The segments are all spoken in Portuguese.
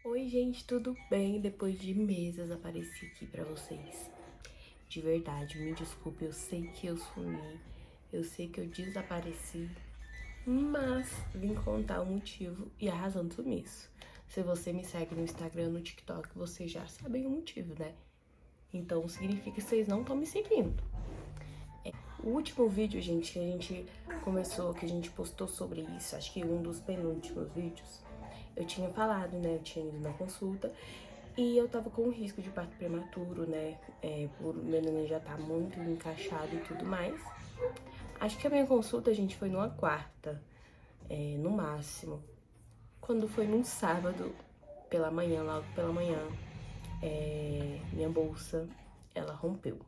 Oi, gente, tudo bem? Depois de meses apareci aqui pra vocês. De verdade, me desculpe, eu sei que eu sumi, eu sei que eu desapareci, mas vim contar o motivo e a razão do sumiço. Se você me segue no Instagram, no TikTok, vocês já sabem o motivo, né? Então significa que vocês não estão me seguindo. O último vídeo, gente, que a gente começou, que a gente postou sobre isso, acho que um dos penúltimos vídeos, eu tinha falado, né? Eu tinha ido na consulta e eu tava com risco de parto prematuro, né? Por meu neném já tá muito encaixado e tudo mais. Acho que a minha consulta, gente, foi numa quarta, no máximo. Quando foi num sábado, pela manhã, logo pela manhã, minha bolsa, ela rompeu.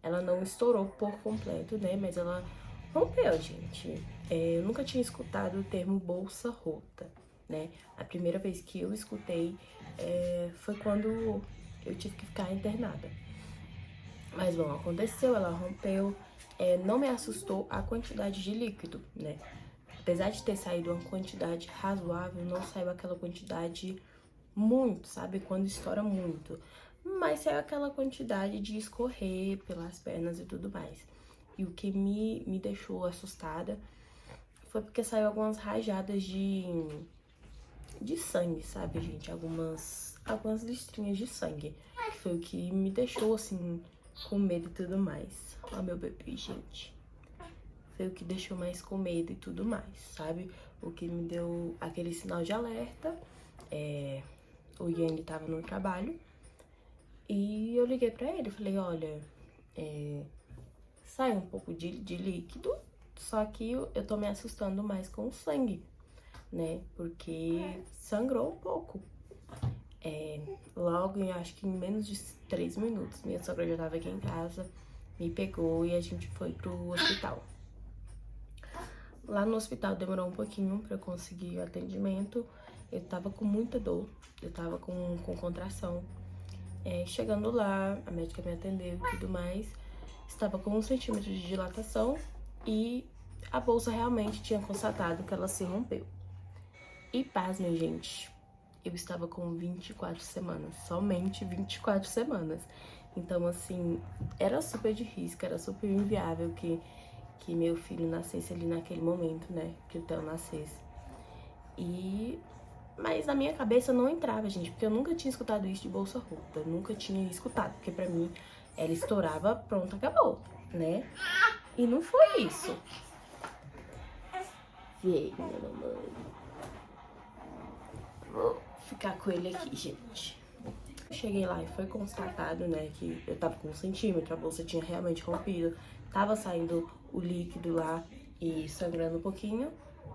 Ela não estourou por completo, né? Mas ela rompeu, gente. Eu nunca tinha escutado o termo bolsa rota, né? A primeira vez que eu escutei foi quando eu tive que ficar internada. Mas bom, aconteceu, ela rompeu. Não me assustou a quantidade de líquido, né? Apesar de ter saído uma quantidade razoável, não saiu aquela quantidade muito, sabe? Quando estoura muito. Mas saiu aquela quantidade de escorrer pelas pernas e tudo mais. E o que me deixou assustada foi porque saiu algumas rajadas de sangue, sabe, gente? Algumas listrinhas de sangue. Que foi o que me deixou, assim, com medo e tudo mais. Ó, meu bebê, gente. Foi o que deixou mais com medo e tudo mais, sabe? O que me deu aquele sinal de alerta. O Yang tava no trabalho. E eu liguei pra ele, falei, olha, sai um pouco de líquido, só que eu tô me assustando mais com o sangue, né? Porque sangrou um pouco. Logo, eu acho que em menos de 3 minutos, minha sogra já tava aqui em casa, me pegou e a gente foi pro hospital. Lá no hospital demorou um pouquinho pra eu conseguir o atendimento. Eu tava com muita dor, eu tava com contração. Chegando lá, a médica me atendeu e tudo mais. Estava com 1 centímetro de dilatação e a bolsa realmente tinha constatado que ela se rompeu. E pasmem, gente, eu estava com 24 semanas, somente 24 semanas. Então, assim, era super de risco, era super inviável que meu filho nascesse ali naquele momento, né? Que o Theo nascesse. Mas na minha cabeça não entrava, gente, porque eu nunca tinha escutado isso de bolsa rota. Eu nunca tinha escutado, porque pra mim ela estourava, pronto, acabou, né? E não foi isso. Vem, minha mamãe. Vou ficar com ele aqui, gente. Cheguei lá e foi constatado, né, que eu tava com 1 centímetro, a bolsa tinha realmente rompido, tava saindo o líquido lá e sangrando um pouquinho.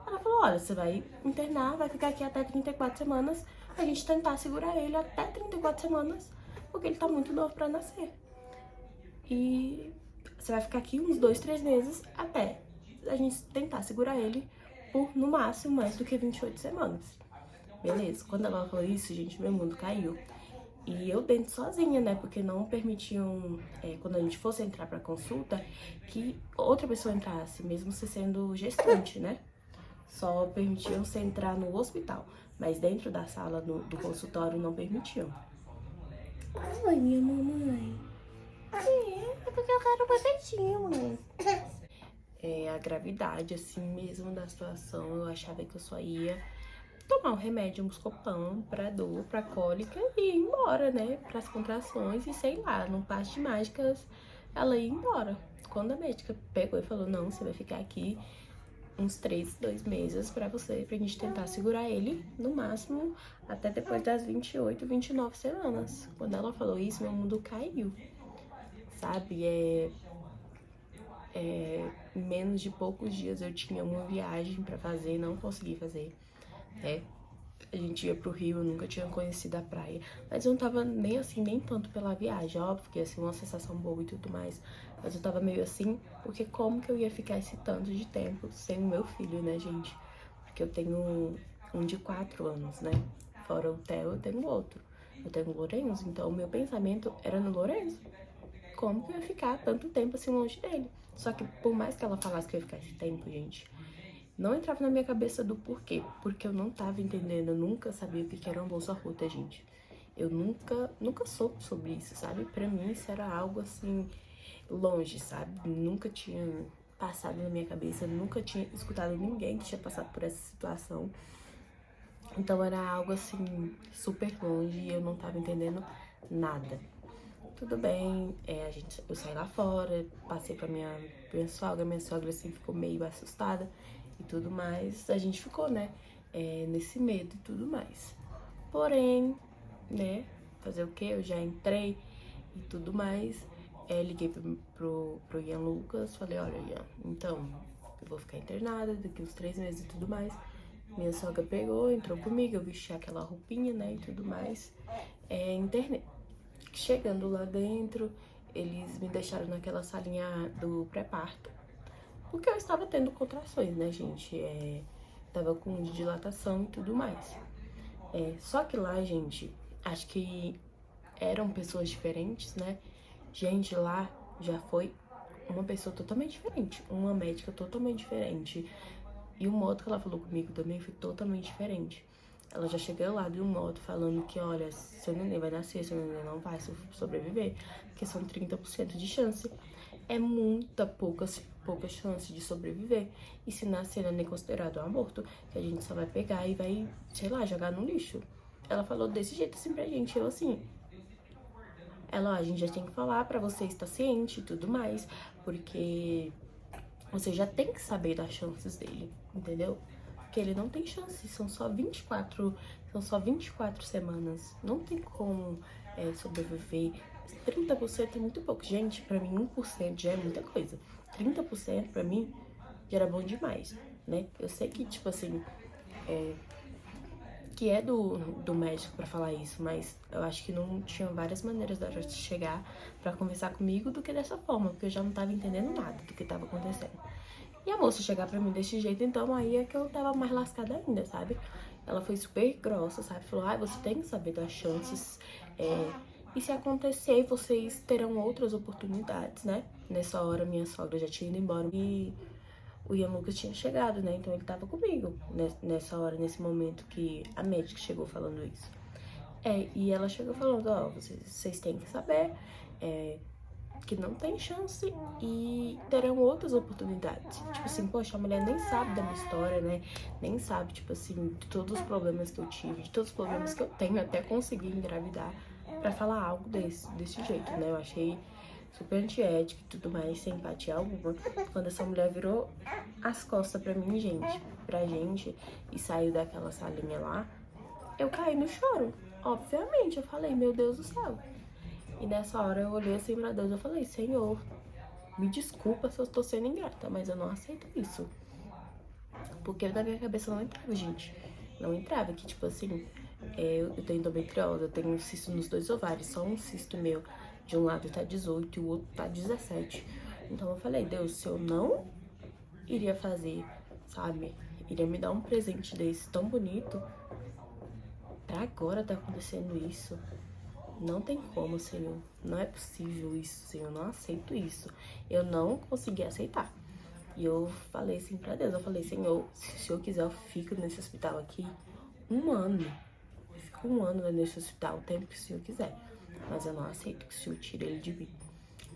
Ela falou, olha, você vai internar, vai ficar aqui até 34 semanas, a gente tentar segurar ele até 34 semanas, porque ele tá muito novo pra nascer. E você vai ficar aqui uns 2, 3 meses até a gente tentar segurar ele por, no máximo, mais do que 28 semanas. Beleza, quando ela falou isso, gente, meu mundo caiu. E eu dentro sozinha, né? Porque não permitiam, quando a gente fosse entrar pra consulta, que outra pessoa entrasse, mesmo você sendo gestante, né? Só permitiam você entrar no hospital. Mas dentro da sala do consultório não permitiam. Oi, minha mamãe. É porque eu quero um bebetinho, mãe. A gravidade, assim mesmo, da situação, eu achava que eu só ia tomar um remédio, um Buscopan pra dor, pra cólica e ir embora, né? Pras contrações e sei lá, num passe de mágicas, ela ia embora. Quando a médica pegou e falou, não, você vai ficar aqui uns 2 meses pra gente tentar segurar ele, no máximo, até depois das 28, 29 semanas. Quando ela falou isso, meu mundo caiu, sabe? Em menos de poucos dias eu tinha uma viagem pra fazer, não consegui fazer, né? A gente ia pro Rio, eu nunca tinha conhecido a praia. Mas eu não tava nem assim, nem tanto pela viagem, óbvio que ia ser uma sensação boa e tudo mais. Mas eu tava meio assim, porque como que eu ia ficar esse tanto de tempo sem o meu filho, né, gente? Porque eu tenho um de 4 anos, né? Fora o Theo, eu tenho outro. Eu tenho o Lorenzo, então o meu pensamento era no Lorenzo. Como que eu ia ficar tanto tempo assim longe dele? Só que por mais que ela falasse que eu ia ficar esse tempo, gente, Não entrava na minha cabeça do porquê, porque eu não tava entendendo, eu nunca sabia o que era uma bolsa rota, gente. Eu nunca soube sobre isso, sabe? Pra mim isso era algo assim, longe, sabe? Nunca tinha passado na minha cabeça, nunca tinha escutado ninguém que tinha passado por essa situação. Então era algo assim, super longe e eu não tava entendendo nada. Tudo bem, eu saí lá fora, passei pra minha sogra assim ficou meio assustada e tudo mais. A gente ficou, né, nesse medo e tudo mais. Porém, né, fazer o quê? Eu já entrei e tudo mais. Liguei pro Ian Lucas, falei, olha, Ian, então, eu vou ficar internada daqui uns 3 meses e tudo mais. Minha sogra pegou, entrou comigo, eu vesti aquela roupinha, né, e tudo mais. Internei. Chegando lá dentro, eles me deixaram naquela salinha do pré-parto, porque eu estava tendo contrações, né, gente? Tava com dilatação e tudo mais. Só que lá, gente, acho que eram pessoas diferentes, né? Gente, lá já foi uma pessoa totalmente diferente, uma médica totalmente diferente. E o modo que ela falou comigo também foi totalmente diferente. Ela já chegou lá de um modo falando que, olha, seu neném vai nascer, seu neném não vai sobreviver, porque são 30% de chance. É pouca chance de sobreviver. E se nascer, não é nem considerado um aborto, que a gente só vai pegar e vai, sei lá, jogar no lixo. Ela falou desse jeito assim pra gente, eu assim... Ela, ó, a gente já tem que falar pra você estar ciente e tudo mais, porque você já tem que saber das chances dele, entendeu? Porque ele não tem chance, são só 24 semanas. Não tem como sobreviver. 30% é muito pouco. Gente, pra mim 1% já é muita coisa. 30% pra mim já era bom demais, né? Eu sei que, tipo assim, que é do médico pra falar isso, mas eu acho que não tinha várias maneiras da gente chegar pra conversar comigo do que dessa forma, porque eu já não tava entendendo nada do que tava acontecendo. E a moça chegar pra mim desse jeito, então aí é que eu tava mais lascada ainda, sabe? Ela foi super grossa, sabe? Falou, você tem que saber das chances, e se acontecer, vocês terão outras oportunidades, né? Nessa hora, minha sogra já tinha ido embora e o Ian Lucas tinha chegado, né? Então ele tava comigo nessa hora, nesse momento que a médica chegou falando isso. E ela chegou falando, ó, vocês têm que saber que não tem chance e terão outras oportunidades. Tipo assim, poxa, a mulher nem sabe da minha história, né? Nem sabe, tipo assim, de todos os problemas que eu tive, de todos os problemas que eu tenho até conseguir engravidar pra falar algo desse jeito, né? Eu achei super antiético e tudo mais, sem empatia alguma. Quando essa mulher virou as costas pra mim, pra gente, e saiu daquela salinha lá, eu caí no choro. Obviamente, eu falei, meu Deus do céu. E nessa hora eu olhei assim pra Deus, eu falei, Senhor, me desculpa se eu tô sendo ingrata, mas eu não aceito isso. Porque na minha cabeça não entrava, gente. Não entrava, que tipo assim, eu tenho endometriose, eu tenho um cisto nos 2 ovários, só um cisto meu. De um lado tá 18 e o outro tá 17. Então eu falei, Deus, se eu não iria fazer, sabe? Iria me dar um presente desse tão bonito, pra agora tá acontecendo isso. Não tem como, Senhor. Não é possível isso, Senhor. Eu não aceito isso. Eu não consegui aceitar. E eu falei assim pra Deus. Eu falei, Senhor, se o Senhor quiser, eu fico nesse hospital aqui 1 ano. Eu fico 1 ano nesse hospital, o tempo que o Senhor quiser. Mas eu não aceito que o Senhor tire ele de mim.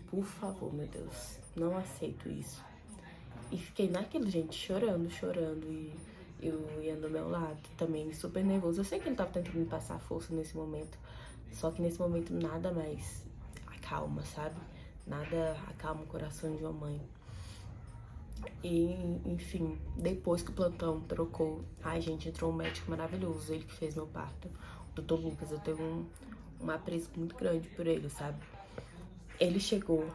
Por favor, meu Deus. Não aceito isso. E fiquei naquilo, gente, chorando. E eu ia do meu lado também, super nervoso. Eu sei que ele tava tentando me passar força nesse momento. Só que nesse momento nada mais acalma, sabe? Nada acalma o coração de uma mãe. E, enfim, depois que o plantão trocou, gente, entrou um médico maravilhoso, ele que fez meu parto, o doutor Lucas. Eu tenho um apreço muito grande por ele, sabe? Ele chegou,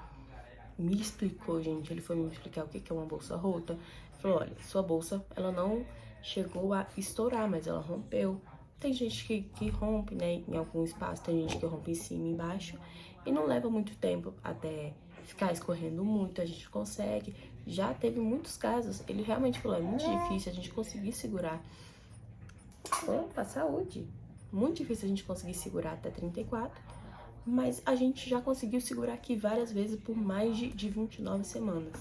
me explicou, gente, ele foi me explicar o que é uma bolsa rota. Ele falou, olha, sua bolsa, ela não chegou a estourar, mas ela rompeu. Tem gente que rompe, né, em algum espaço, tem gente que rompe em cima e embaixo, e não leva muito tempo até ficar escorrendo muito, a gente consegue. Já teve muitos casos, ele realmente falou, é muito difícil a gente conseguir segurar. Opa, saúde! Muito difícil a gente conseguir segurar até 34, mas a gente já conseguiu segurar aqui várias vezes por mais de 29 semanas.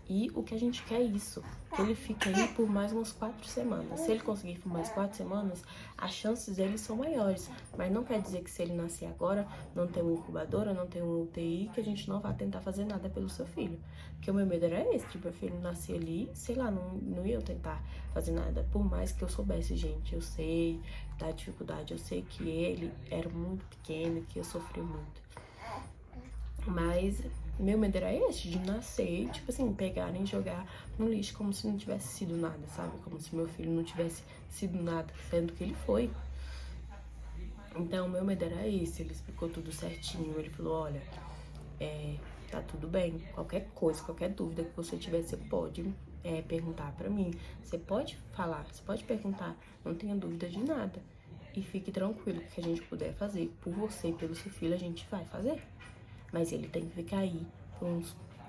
E o que a gente quer é isso, que ele fique aí por mais umas 4 semanas. Se ele conseguir por mais 4 semanas, as chances dele são maiores. Mas não quer dizer que se ele nascer agora, não tem uma incubadora, não tem um UTI, que a gente não vai tentar fazer nada pelo seu filho. Porque o meu medo era esse, tipo, meu filho nascer ali, sei lá, não ia tentar fazer nada. Por mais que eu soubesse, gente, eu sei da dificuldade, eu sei que ele era muito pequeno, que eu sofri muito. Mas meu medo era esse, de nascer e, tipo assim, pegarem e jogar no lixo como se não tivesse sido nada, sabe? Como se meu filho não tivesse sido nada, sendo que ele foi. Então, meu medo era esse, ele explicou tudo certinho, ele falou, olha, tá tudo bem, qualquer coisa, qualquer dúvida que você tiver, você pode perguntar pra mim, você pode falar, você pode perguntar, não tenha dúvida de nada. E fique tranquilo, que a gente puder fazer por você e pelo seu filho, a gente vai fazer. Mas ele tem que ficar aí por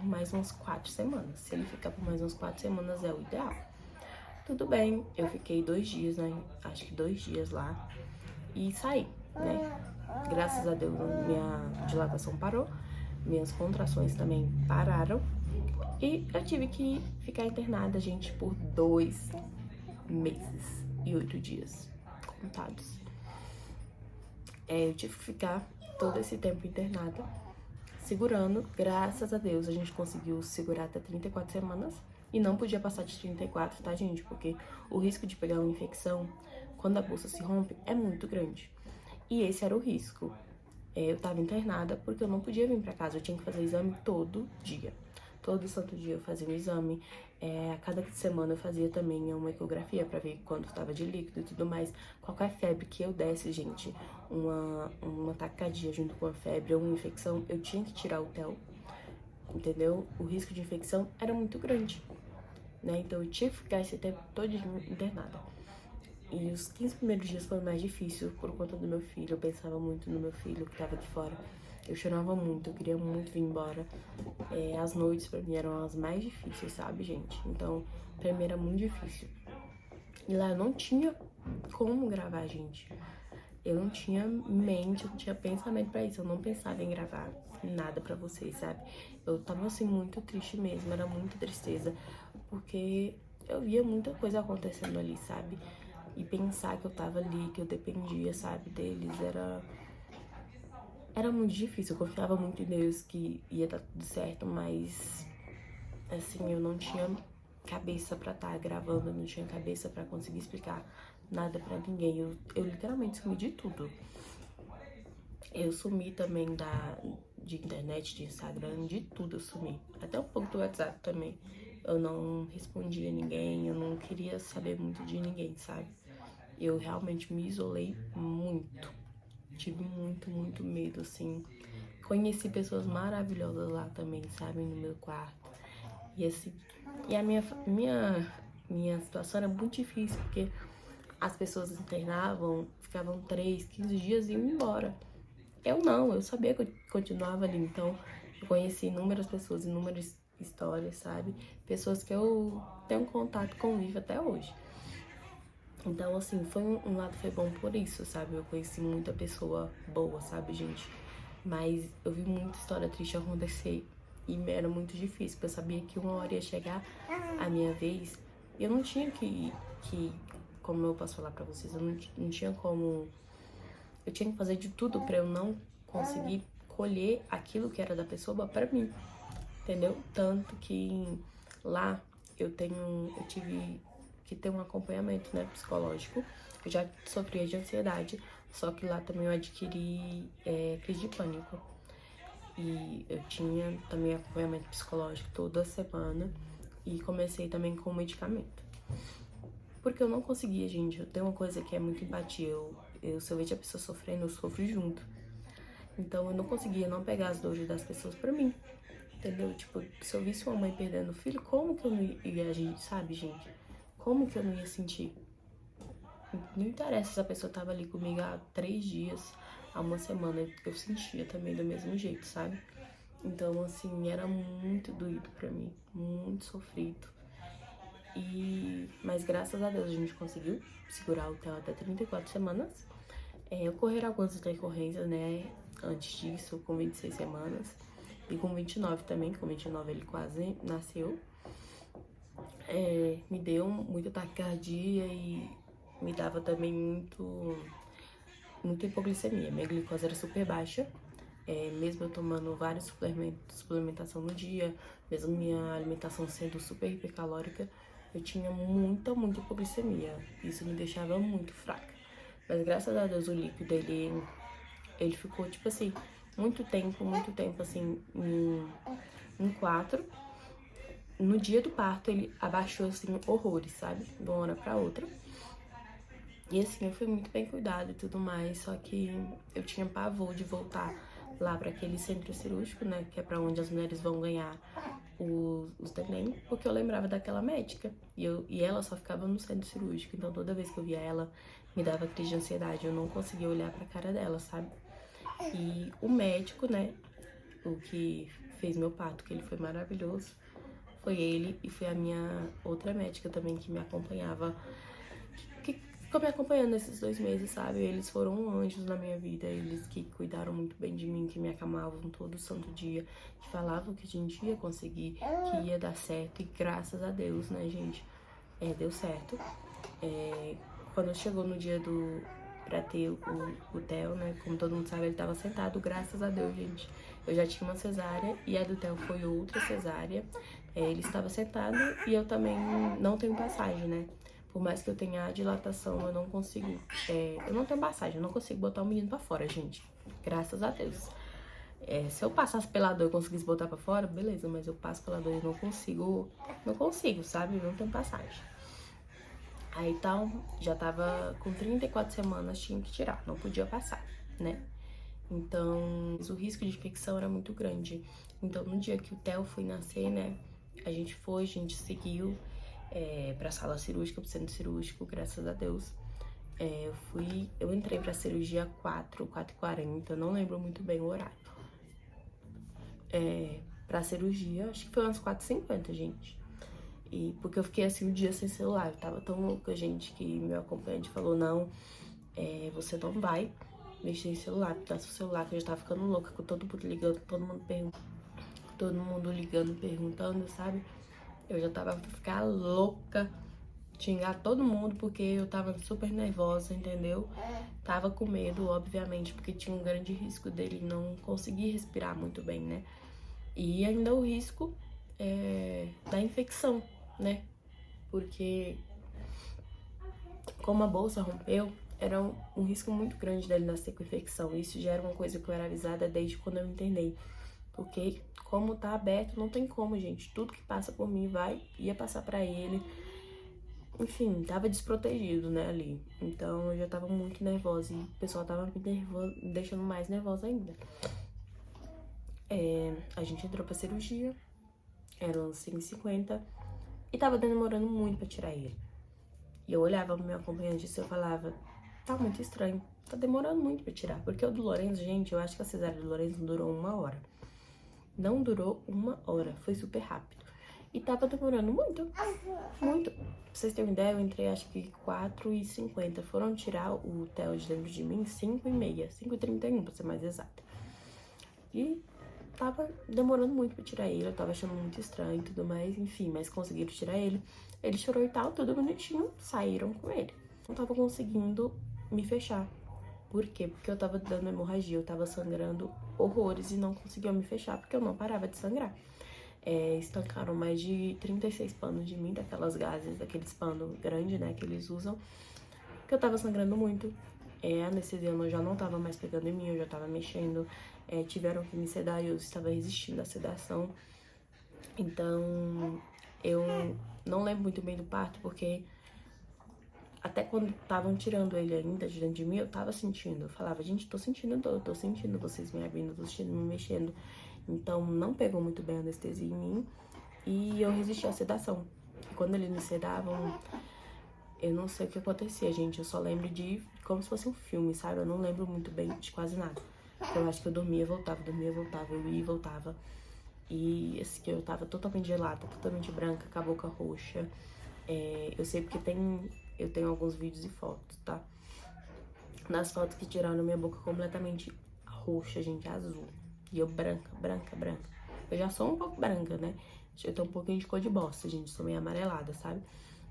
mais umas 4 semanas. Se ele ficar por mais umas 4 semanas é o ideal. Tudo bem, eu fiquei 2 dias, né? Acho que 2 dias lá. E saí, né? Graças a Deus, minha dilatação parou. Minhas contrações também pararam. E eu tive que ficar internada, gente, por 2 meses e 8 dias contados. Eu tive que ficar todo esse tempo internada, segurando. Graças a Deus a gente conseguiu segurar até 34 semanas e não podia passar de 34, tá, gente? Porque o risco de pegar uma infecção quando a bolsa se rompe é muito grande. E esse era o risco. Eu tava internada porque eu não podia vir pra casa, eu tinha que fazer exame todo dia. Todo santo dia eu fazia um exame. A cada semana eu fazia também uma ecografia pra ver quanto estava de líquido e tudo mais. Qualquer febre que eu desse, gente, uma taquicardia junto com a febre ou uma infecção, eu tinha que tirar o TEL, entendeu? O risco de infecção era muito grande, né? Então eu tive que ficar esse tempo todo internada. E os 15 primeiros dias foi mais difícil por conta do meu filho. Eu pensava muito no meu filho que tava aqui fora. Eu chorava muito, eu queria muito vir embora. As noites pra mim eram as mais difíceis, sabe, gente? Então, pra mim era muito difícil. E lá eu não tinha como gravar, gente. Eu não tinha mente, eu não tinha pensamento pra isso. Eu não pensava em gravar nada pra vocês, sabe? Eu tava, assim, muito triste mesmo. Era muita tristeza. Porque eu via muita coisa acontecendo ali, sabe? E pensar que eu tava ali, que eu dependia, sabe, deles, era muito difícil. Eu confiava muito em Deus que ia dar tudo certo, mas, assim, eu não tinha cabeça pra estar gravando, eu não tinha cabeça pra conseguir explicar nada pra ninguém. Eu literalmente sumi de tudo. Eu sumi também de internet, de Instagram, de tudo eu sumi. Até um pouco do WhatsApp também. Eu não respondia a ninguém, eu não queria saber muito de ninguém, sabe? Eu realmente me isolei muito. Tive muito, muito medo, assim. Conheci pessoas maravilhosas lá também, sabe? No meu quarto. E assim, e a minha situação era muito difícil, porque as pessoas internavam, ficavam 3, 15 dias e iam embora. Eu não, eu sabia que eu continuava ali, então eu conheci inúmeras pessoas, inúmeras histórias, sabe? Pessoas que eu tenho contato, convivo até hoje. Então, assim, um lado foi bom por isso, sabe? Eu conheci muita pessoa boa, sabe, gente? Mas eu vi muita história triste acontecer e era muito difícil, porque eu sabia que uma hora ia chegar a minha vez e eu não tinha como eu posso falar pra vocês, eu não tinha como... Eu tinha que fazer de tudo pra eu não conseguir colher aquilo que era da pessoa pra mim, entendeu? Tanto que lá eu tive que ter um acompanhamento, né, psicológico. Eu já sofria de ansiedade, só que lá também eu adquiri crise de pânico. E eu tinha também acompanhamento psicológico toda semana e comecei também com medicamento. Porque eu não conseguia, gente. Eu tenho uma coisa que é muito empatia. Se eu vejo a pessoa sofrendo, eu sofro junto. Então eu não conseguia não pegar as dores das pessoas pra mim. Entendeu? Tipo, se eu visse uma mãe perdendo o filho, como que eu não ia agir, sabe, gente? Como que eu não ia sentir? Não interessa se a pessoa tava ali comigo há 3 dias, há uma semana, eu sentia também do mesmo jeito, sabe? Então, assim, era muito doído pra mim, muito sofrido. Mas graças a Deus a gente conseguiu segurar o TEL até 34 semanas. Ocorreram algumas intercorrências, né, antes disso, com 26 semanas. E com 29 também, com 29 ele quase nasceu. Me deu muita taquicardia e me dava também muita hipoglicemia. Minha glicose era super baixa. Mesmo eu tomando vários suplementação no dia, mesmo minha alimentação sendo super hipercalórica, eu tinha muita hipoglicemia. Isso me deixava muito fraca. Mas graças a Deus o líquido, ele ficou, tipo assim, muito tempo, assim, em 4. No dia do parto, ele abaixou, assim, horrores, sabe? De uma hora pra outra. E assim, eu fui muito bem cuidada e tudo mais, só que eu tinha pavor de voltar lá para aquele centro cirúrgico, né, que é para onde as mulheres vão ganhar os neném, porque eu lembrava daquela médica e ela só ficava no centro cirúrgico, então toda vez que eu via ela, me dava crise de ansiedade, eu não conseguia olhar pra cara dela, sabe? E o médico, né, o que fez meu parto, que ele foi maravilhoso, foi ele e foi a minha outra médica também que me acompanhava, que ficou me acompanhando nesses 2 meses, sabe? Eles foram anjos na minha vida, eles que cuidaram muito bem de mim, que me acalmavam todo santo dia, que falavam que a gente ia conseguir, que ia dar certo, e graças a Deus, né, gente? Deu certo. Quando chegou no dia pra ter o Theo, né, como todo mundo sabe, ele tava sentado, graças a Deus, gente. Eu já tinha uma cesárea e a do Theo foi outra cesárea. Ele estava sentado e eu também não tenho passagem, né? Por mais que eu tenha dilatação, eu não consigo... eu não tenho passagem, eu não consigo botar o menino pra fora, gente. Graças a Deus. Se eu passasse pela dor e conseguisse botar pra fora, beleza. Mas eu passo pela dor e não consigo, sabe? Não tenho passagem. Aí, então, já tava com 34 semanas, tinha que tirar, não podia passar, né? Então, o risco de infecção era muito grande. Então, no dia que o Theo foi nascer, né, a gente seguiu pra sala cirúrgica, pro centro cirúrgico, graças a Deus. Eu entrei pra cirurgia 4h40, não lembro muito bem o horário. Pra cirurgia, acho que foi umas 4h50, gente. E porque eu fiquei assim um dia sem celular, eu tava tão louca, gente, que meu acompanhante falou, não, você não vai mexer em celular, porque tá seu celular, que eu já tava ficando louca, com todo mundo ligando, todo mundo ligando, perguntando, sabe? Eu já tava pra ficar louca, xingar todo mundo, porque eu tava super nervosa, entendeu? Tava com medo, obviamente, porque tinha um grande risco dele não conseguir respirar muito bem, né? E ainda o risco da infecção, né? Porque como a bolsa rompeu, era um risco muito grande dele nascer com infecção. Isso já era uma coisa que eu era avisada desde quando eu internei. Porque como tá aberto, não tem como, gente. Tudo que passa por mim ia passar pra ele. Enfim, tava desprotegido, né, ali. Então eu já tava muito nervosa e o pessoal tava me deixando mais nervosa ainda. A gente entrou pra cirurgia, eram 5h50 e tava demorando muito pra tirar ele. E eu olhava pro meu acompanhante e eu falava, tá muito estranho, tá demorando muito pra tirar. Porque o do Lorenzo, gente, eu acho que a cesárea do Lorenzo durou 1 hora. Não durou 1 hora, foi super rápido. E tava demorando muito, muito. Pra vocês terem uma ideia, eu entrei acho que 4h50. Foram tirar o Theo de dentro de mim 5h30, 5h31 pra ser mais exata. E tava demorando muito pra tirar ele, eu tava achando muito estranho e tudo mais, enfim, mas conseguiram tirar ele. Ele chorou e tal, tudo bonitinho, saíram com ele. Não tava conseguindo me fechar. Por quê? Porque eu tava dando hemorragia, eu tava sangrando horrores e não conseguia me fechar, porque eu não parava de sangrar. Estancaram mais de 36 panos de mim, daquelas gases, daqueles panos grandes, né, que eles usam, porque eu tava sangrando muito. A anestesia já não tava mais pegando em mim, eu já tava mexendo. Tiveram que me sedar e eu estava resistindo à sedação. Então, eu não lembro muito bem do parto, porque até quando estavam tirando ele ainda de dentro de mim, eu tava sentindo. Eu falava, gente, tô sentindo dor, tô sentindo vocês me abrindo, tô sentindo me mexendo. Então, não pegou muito bem a anestesia em mim e eu resisti à sedação. E quando eles me sedavam, eu não sei o que acontecia, gente. Eu só lembro de como se fosse um filme, sabe? Eu não lembro muito bem de quase nada. Eu acho que eu dormia, voltava, eu ia e voltava. E assim, eu tava totalmente gelada, totalmente branca, com a boca roxa. Eu sei porque eu tenho alguns vídeos e fotos, tá? Nas fotos que tiraram minha boca completamente roxa, gente, azul. E eu branca. Eu já sou um pouco branca, né? Eu tenho um pouquinho de cor de bosta, gente. Sou meio amarelada, sabe?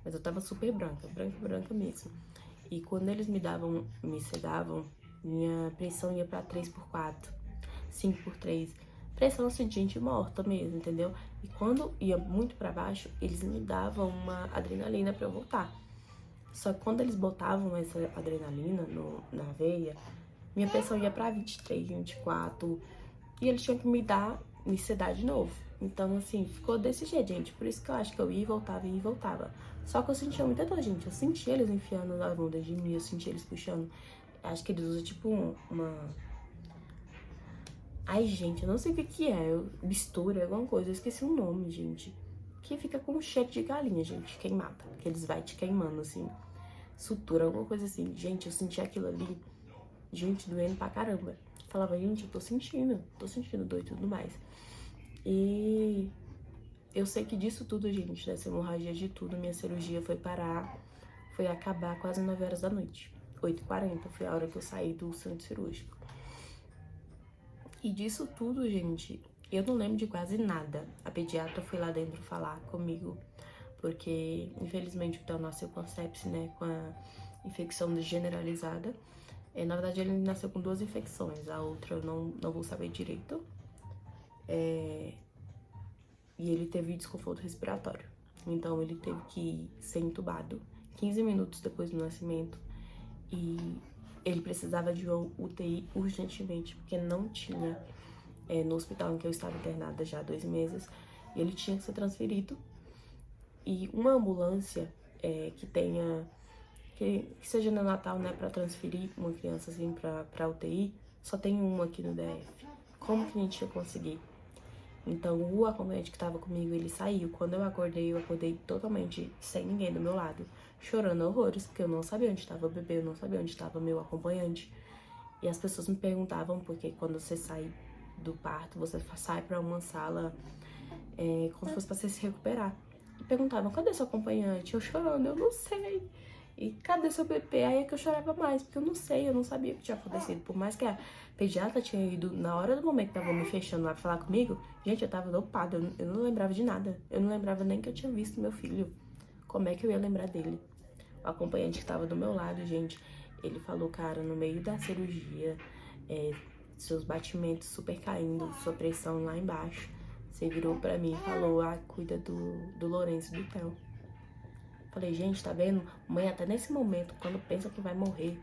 Mas eu tava super branca, branca, branca mesmo. E quando eles me sedavam, minha pressão ia pra 3/4, 5/3. Pressão assim, de gente morta mesmo, entendeu? E quando ia muito pra baixo, eles me davam uma adrenalina pra eu voltar. Só que quando eles botavam essa adrenalina na veia, minha pressão ia pra 23, 24. E eles tinham que me sedar de novo. Então, assim, ficou desse jeito, gente. Por isso que eu acho que eu ia e voltava. Só que eu sentia muita dor, gente. Eu sentia eles enfiando na bunda de mim, eu sentia eles puxando. Acho que eles usam, tipo, uma... Ai, gente, eu não sei o que é. Mistura, alguma coisa. Eu esqueci o nome, gente. Que fica com cheiro de galinha, gente, queimada. Que eles vai te queimando, assim. Sutura, alguma coisa assim. Gente, eu senti aquilo ali, gente, doendo pra caramba. Falava, gente, eu tô sentindo dor e tudo mais. E eu sei que disso tudo, gente, dessa hemorragia de tudo, minha cirurgia foi acabar quase 9 horas da noite. 8h40 foi a hora que eu saí do centro cirúrgico. E disso tudo, gente, eu não lembro de quase nada. A pediatra foi lá dentro falar comigo, porque infelizmente o Theo nasceu com sepse, né, com a infecção generalizada. Na verdade, ele nasceu com 2 infecções, a outra eu não vou saber direito. E ele teve desconforto respiratório. Então, ele teve que ser entubado 15 minutos depois do nascimento. E ele precisava de uma UTI urgentemente, porque não tinha no hospital em que eu estava internada já há 2 meses. E ele tinha que ser transferido. E uma ambulância que seja neonatal, né, pra transferir uma criança assim pra UTI, só tem uma aqui no DF. Como que a gente ia conseguir? Então, o acompanhante que tava comigo, ele saiu. Quando eu acordei totalmente sem ninguém do meu lado, chorando horrores, porque eu não sabia onde estava o bebê, eu não sabia onde estava meu acompanhante. E as pessoas me perguntavam, porque quando você sai do parto, você sai pra uma sala como se fosse pra você se recuperar. E perguntavam, cadê seu acompanhante? Eu chorando, eu não sei. E cadê seu bebê? Aí é que eu chorava mais, porque eu não sei, eu não sabia o que tinha acontecido. Por mais que a pediatra tinha ido, na hora do momento que tava me fechando lá pra falar comigo, gente, eu tava dopada, eu não lembrava de nada. Eu não lembrava nem que eu tinha visto meu filho. Como é que eu ia lembrar dele? O acompanhante que tava do meu lado, gente, ele falou, cara, no meio da cirurgia, seus batimentos super caindo, sua pressão lá embaixo. Você virou pra mim e falou, cuida do Lourenço e do Theo. Falei, gente, tá vendo? Mãe, até nesse momento, quando pensa que vai morrer,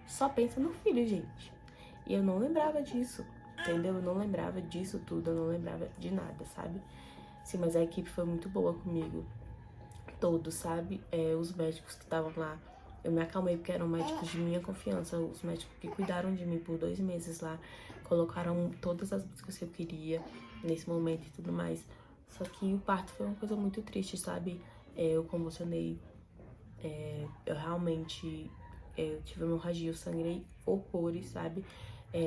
só pensa no filho, gente. E eu não lembrava disso, entendeu? Eu não lembrava disso tudo, eu não lembrava de nada, sabe? Sim, mas a equipe foi muito boa comigo. Todos, sabe? Os médicos que estavam lá, eu me acalmei porque eram médicos de minha confiança. Os médicos que cuidaram de mim por 2 meses lá, colocaram todas as músicas que eu queria nesse momento e tudo mais. Só que o parto foi uma coisa muito triste, sabe? Eu convulsionei, eu realmente eu tive hemorragia, eu sangrei horrores, sabe?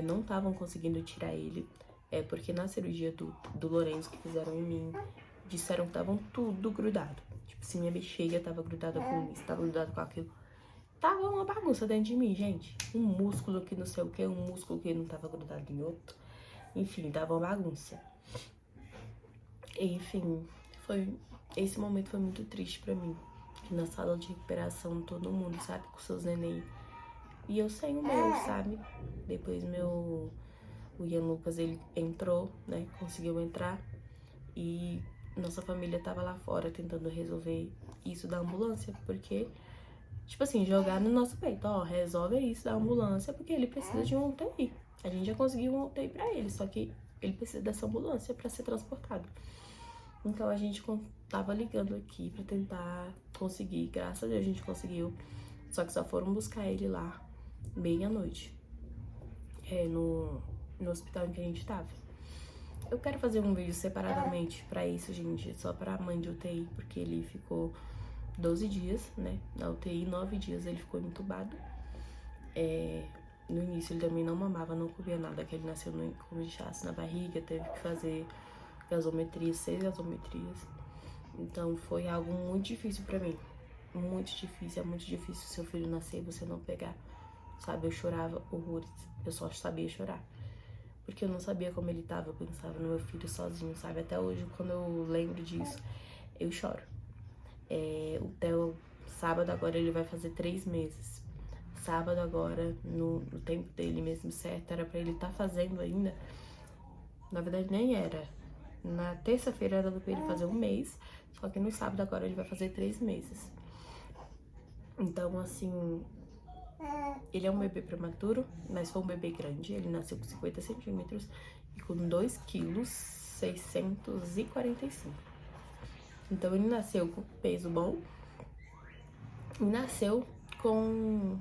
Não estavam conseguindo tirar ele, porque na cirurgia do Lourenço que fizeram em mim, disseram que estavam tudo grudado. Tipo, se minha bexiga tava grudada com isso, tava grudado com aquilo. Tava uma bagunça dentro de mim, gente. Um músculo que não sei o que, um músculo que não tava grudado em outro. Enfim, tava uma bagunça. Enfim, esse momento foi muito triste pra mim. Na sala de recuperação, todo mundo, sabe, com seus neném. E eu sem o meu, sabe? Depois o Ian Lucas, ele entrou, né, conseguiu entrar. E nossa família tava lá fora tentando resolver isso da ambulância, porque, tipo assim, jogar no nosso peito, ó, resolve isso da ambulância, porque ele precisa de uma UTI. A gente já conseguiu uma UTI pra ele, só que ele precisa dessa ambulância pra ser transportado. Então a gente tava ligando aqui pra tentar conseguir, graças a Deus a gente conseguiu. Só que só foram buscar ele lá meia-noite, no hospital em que a gente tava. Eu quero fazer um vídeo separadamente pra isso, gente, só pra mãe de UTI, porque ele ficou 12 dias, né, na UTI, 9 dias ele ficou entubado. No início ele também não mamava, não comia nada, que ele nasceu com inchaço na barriga, teve que fazer gasometria, 6 gasometrias. Então foi algo muito difícil pra mim, muito difícil, é muito difícil seu filho nascer e você não pegar, sabe? Eu chorava horrores, eu só sabia chorar. porque eu não sabia como ele tava. Eu pensava no meu filho sozinho, sabe? Até hoje, quando eu lembro disso, eu choro. O Theo, sábado agora, ele vai fazer 3 meses. Sábado agora, no tempo dele mesmo certo, era pra ele estar fazendo ainda. Na verdade, nem era. Na terça-feira era pra ele fazer 1 mês, só que no sábado agora ele vai fazer 3 meses. Então, assim, ele é um bebê prematuro, mas foi um bebê grande. Ele nasceu com 50 centímetros e com 2 quilos 645. Então, ele nasceu com peso bom e nasceu com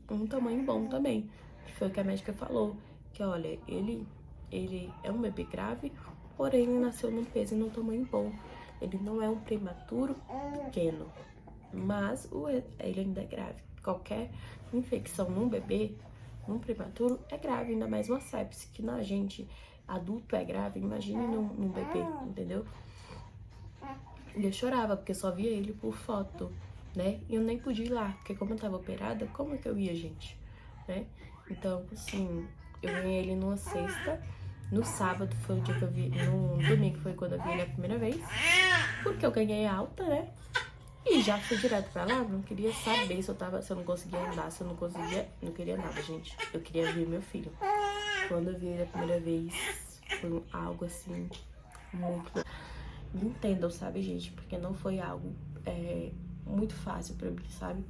um tamanho bom também. Foi o que a médica falou, que olha, ele é um bebê grave, porém ele nasceu num peso e num tamanho bom. Ele não é um prematuro pequeno, mas ele ainda é grave. Qualquer infecção num bebê, num prematuro, é grave, ainda mais uma sepse, que na gente adulto é grave, imagine num bebê, entendeu? E eu chorava, porque eu só via ele por foto, né? E eu nem podia ir lá, porque como eu tava operada, como é que eu ia, gente? Né? Então, assim, eu ganhei ele numa sexta, no sábado foi o dia que eu vi, no domingo foi quando eu vi ele a primeira vez, porque eu ganhei alta, né? E já fui direto pra lá, não queria saber se eu não conseguia andar, se eu não conseguia, não queria nada, gente. Eu queria ver meu filho. Quando eu vi ele a primeira vez, foi algo assim, muito... Entendam, sabe, gente? Porque não foi algo muito fácil pra mim, sabe?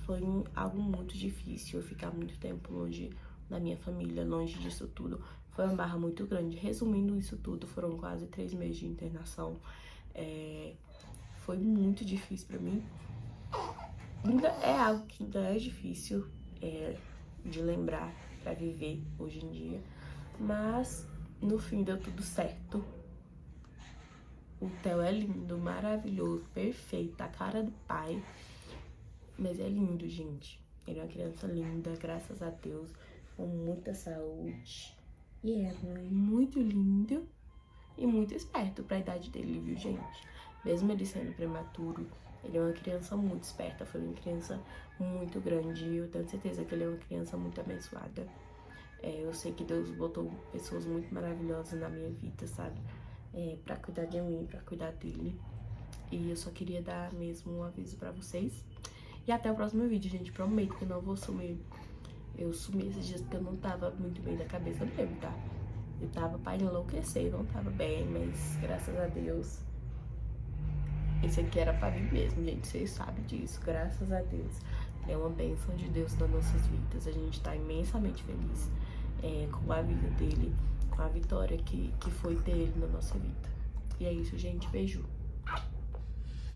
Foi algo muito difícil eu ficar muito tempo longe da minha família, longe disso tudo. Foi uma barra muito grande. Resumindo isso tudo, foram quase 3 meses de internação. Foi muito difícil pra mim. Ainda é algo que ainda é difícil de lembrar pra viver hoje em dia. Mas no fim deu tudo certo. O Theo é lindo, maravilhoso, perfeito, a cara do pai. Mas é lindo, gente. Ele é uma criança linda, graças a Deus, com muita saúde. E é muito lindo e muito esperto pra idade dele, viu, gente? Mesmo ele sendo prematuro, ele é uma criança muito esperta, foi uma criança muito grande. E eu tenho certeza que ele é uma criança muito abençoada. Eu sei que Deus botou pessoas muito maravilhosas na minha vida, sabe? Pra cuidar de mim, pra cuidar dele. E eu só queria dar mesmo um aviso pra vocês. E até o próximo vídeo, gente. Prometo que eu não vou sumir. Eu sumi esses dias porque eu não tava muito bem da cabeça mesmo, tá? Eu tava pra enlouquecer, não tava bem, mas graças a Deus. Isso aqui era pra mim mesmo, gente. Vocês sabem disso, graças a Deus. É uma bênção de Deus nas nossas vidas. A gente tá imensamente feliz com a vida dele, com a vitória que foi ter ele na nossa vida. E é isso, gente. Beijo.